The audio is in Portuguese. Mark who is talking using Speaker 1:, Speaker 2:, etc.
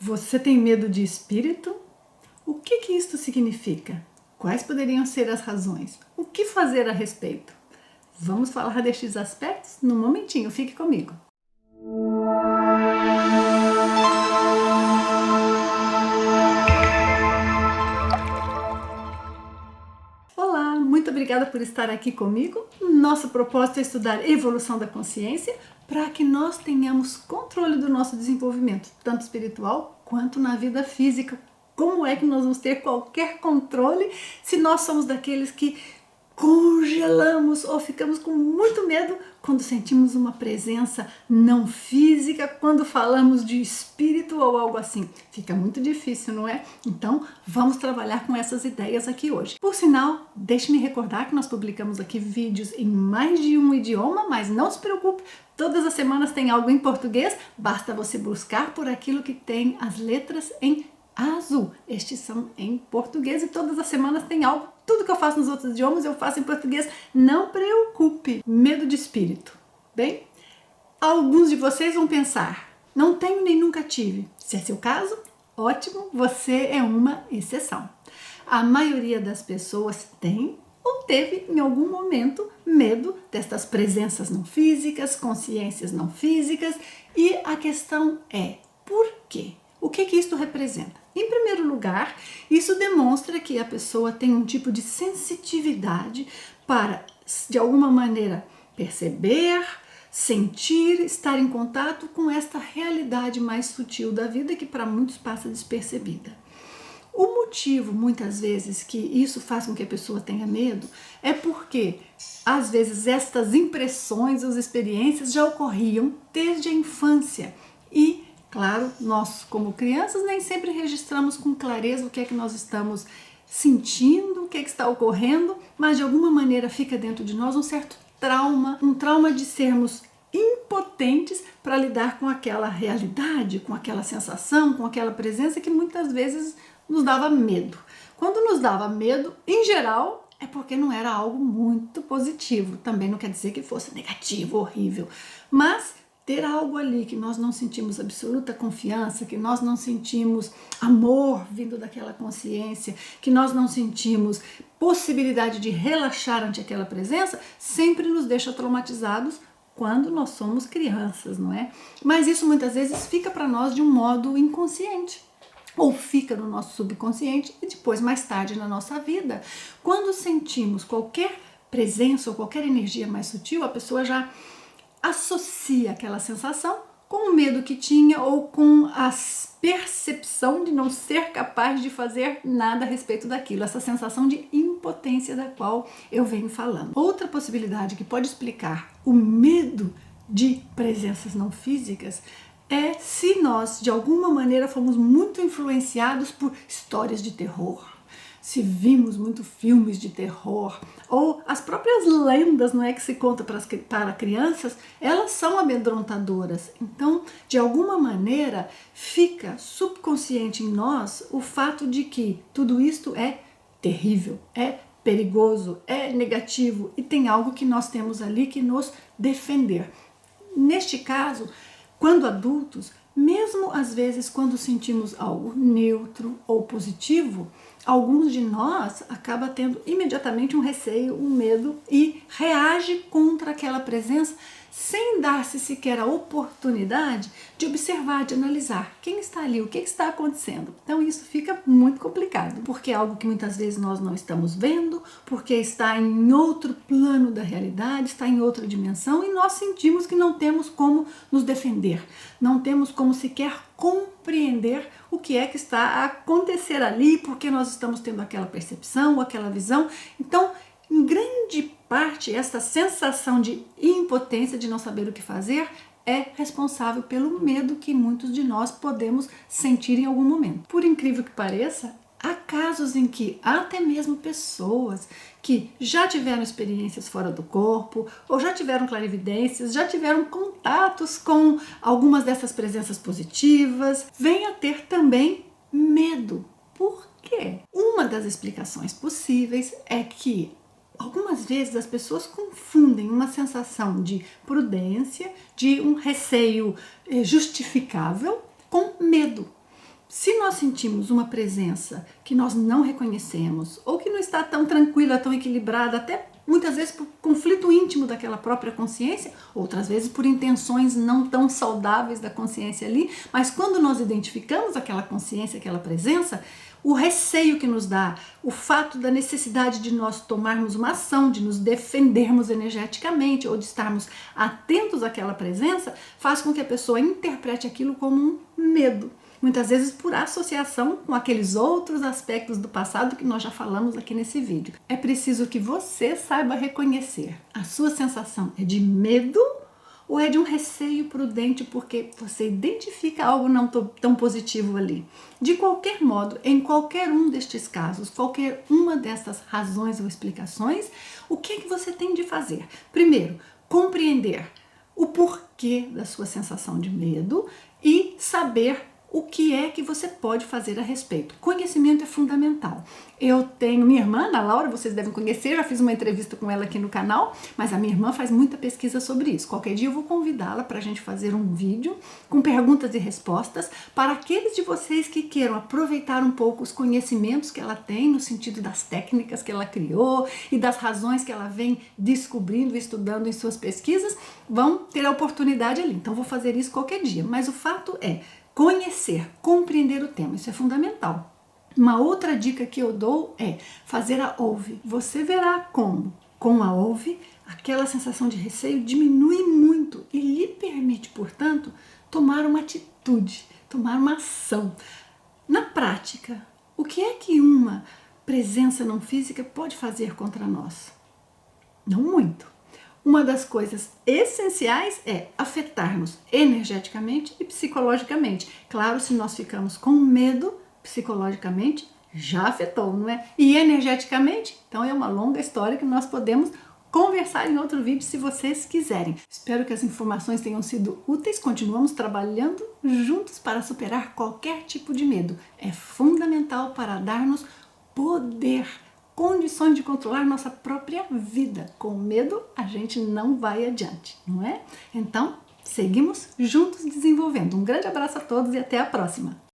Speaker 1: Você tem medo de espírito? O que isto significa? Quais poderiam ser as razões? O que fazer a respeito? Vamos falar destes aspectos num momentinho, fique comigo. Olá, muito obrigada por estar aqui comigo. Nosso propósito é estudar evolução da consciência para que nós tenhamos controle do nosso desenvolvimento, tanto espiritual quanto na vida física. Como é que nós vamos ter qualquer controle se nós somos daqueles que congelamos ou ficamos com muito medo quando sentimos uma presença não física, quando falamos de espírito ou algo assim? Fica muito difícil, não é? Então, vamos trabalhar com essas ideias aqui hoje. Por sinal, deixe-me recordar que nós publicamos aqui vídeos em mais de um idioma, mas não se preocupe, todas as semanas tem algo em português, basta você buscar por aquilo que tem as letras em azul. Estes são em português e todas as semanas tem algo. Tudo que eu faço nos outros idiomas eu faço em português. Não preocupe. Medo de espírito. Bem, alguns de vocês vão pensar, não tenho nem nunca tive. Se é seu caso, ótimo, você é uma exceção. A maioria das pessoas tem ou teve em algum momento medo destas presenças não físicas, consciências não físicas, e a questão é, por quê? O que isto representa? Em primeiro lugar, isso demonstra que a pessoa tem um tipo de sensitividade para, de alguma maneira, perceber, sentir, estar em contato com esta realidade mais sutil da vida que para muitos passa despercebida. O motivo, muitas vezes, que isso faz com que a pessoa tenha medo é porque, às vezes, estas impressões, as experiências já ocorriam desde a infância e claro, nós como crianças nem sempre registramos com clareza o que é que nós estamos sentindo, o que é que está ocorrendo, mas de alguma maneira fica dentro de nós um certo trauma, um trauma de sermos impotentes para lidar com aquela realidade, com aquela sensação, com aquela presença que muitas vezes nos dava medo. Quando nos dava medo, em geral, é porque não era algo muito positivo. Também não quer dizer que fosse negativo, horrível, mas ter algo ali que nós não sentimos absoluta confiança, que nós não sentimos amor vindo daquela consciência, que nós não sentimos possibilidade de relaxar ante aquela presença, sempre nos deixa traumatizados quando nós somos crianças, não é? Mas isso muitas vezes fica para nós de um modo inconsciente, ou fica no nosso subconsciente e depois mais tarde na nossa vida. Quando sentimos qualquer presença ou qualquer energia mais sutil, a pessoa já associa aquela sensação com o medo que tinha ou com a percepção de não ser capaz de fazer nada a respeito daquilo, essa sensação de impotência da qual eu venho falando. Outra possibilidade que pode explicar o medo de presenças não físicas é se nós, de alguma maneira, fomos muito influenciados por histórias de terror, se vimos muito filmes de terror, ou as próprias lendas, não é, que se conta para crianças, elas são amedrontadoras. Então, de alguma maneira, fica subconsciente em nós o fato de que tudo isto é terrível, é perigoso, é negativo e tem algo que nós temos ali que nos defender. Neste caso, quando adultos, mesmo às vezes quando sentimos algo neutro ou positivo, alguns de nós acaba tendo imediatamente um receio, um medo e reage contra aquela presença sem dar-se sequer a oportunidade de observar, de analisar quem está ali, o que está acontecendo. Então isso fica muito complicado, porque é algo que muitas vezes nós não estamos vendo, porque está em outro plano da realidade, está em outra dimensão e nós sentimos que não temos como nos defender, não temos como sequer compreender o que é que está a acontecer ali, porque nós estamos tendo aquela percepção ou aquela visão. Então, em grande parte, essa sensação de impotência, de não saber o que fazer, é responsável pelo medo que muitos de nós podemos sentir em algum momento. Por incrível que pareça, há casos em que até mesmo pessoas que já tiveram experiências fora do corpo, ou já tiveram clarividências, já tiveram contatos com algumas dessas presenças positivas, vêm a ter também medo. Por quê? Uma das explicações possíveis é que algumas vezes as pessoas confundem uma sensação de prudência, de um receio justificável, com medo. Se nós sentimos uma presença que nós não reconhecemos, ou que não está tão tranquila, tão equilibrada, até muitas vezes por conflito íntimo daquela própria consciência, outras vezes por intenções não tão saudáveis da consciência ali, mas quando nós identificamos aquela consciência, aquela presença, o receio que nos dá, o fato da necessidade de nós tomarmos uma ação, de nos defendermos energeticamente ou de estarmos atentos àquela presença, faz com que a pessoa interprete aquilo como um medo. Muitas vezes por associação com aqueles outros aspectos do passado que nós já falamos aqui nesse vídeo. É preciso que você saiba reconhecer. A sua sensação é de medo ou é de um receio prudente porque você identifica algo não tão positivo ali? De qualquer modo, em qualquer um destes casos, qualquer uma dessas razões ou explicações, o que é que você tem de fazer? Primeiro, compreender o porquê da sua sensação de medo e saber o que é que você pode fazer a respeito. Conhecimento é fundamental. Eu tenho minha irmã, Ana Laura, vocês devem conhecer, já fiz uma entrevista com ela aqui no canal, mas a minha irmã faz muita pesquisa sobre isso. Qualquer dia eu vou convidá-la para a gente fazer um vídeo com perguntas e respostas para aqueles de vocês que queiram aproveitar um pouco os conhecimentos que ela tem no sentido das técnicas que ela criou e das razões que ela vem descobrindo e estudando em suas pesquisas, vão ter a oportunidade ali. Então vou fazer isso qualquer dia, mas o fato é conhecer, compreender o tema, isso é fundamental. Uma outra dica que eu dou é fazer a ouve. Você verá como, com a ouve, aquela sensação de receio diminui muito e lhe permite, portanto, tomar uma atitude, tomar uma ação. Na prática, o que é que uma presença não física pode fazer contra nós? Não muito. Uma das coisas essenciais é afetar-nos energeticamente e psicologicamente. Claro, se nós ficamos com medo, psicologicamente já afetou, não é? E energeticamente, então é uma longa história que nós podemos conversar em outro vídeo se vocês quiserem. Espero que as informações tenham sido úteis. Continuamos trabalhando juntos para superar qualquer tipo de medo. É fundamental para dar-nos poder, condições de controlar nossa própria vida. Com medo, a gente não vai adiante, não é? Então, seguimos juntos desenvolvendo. Um grande abraço a todos e até a próxima!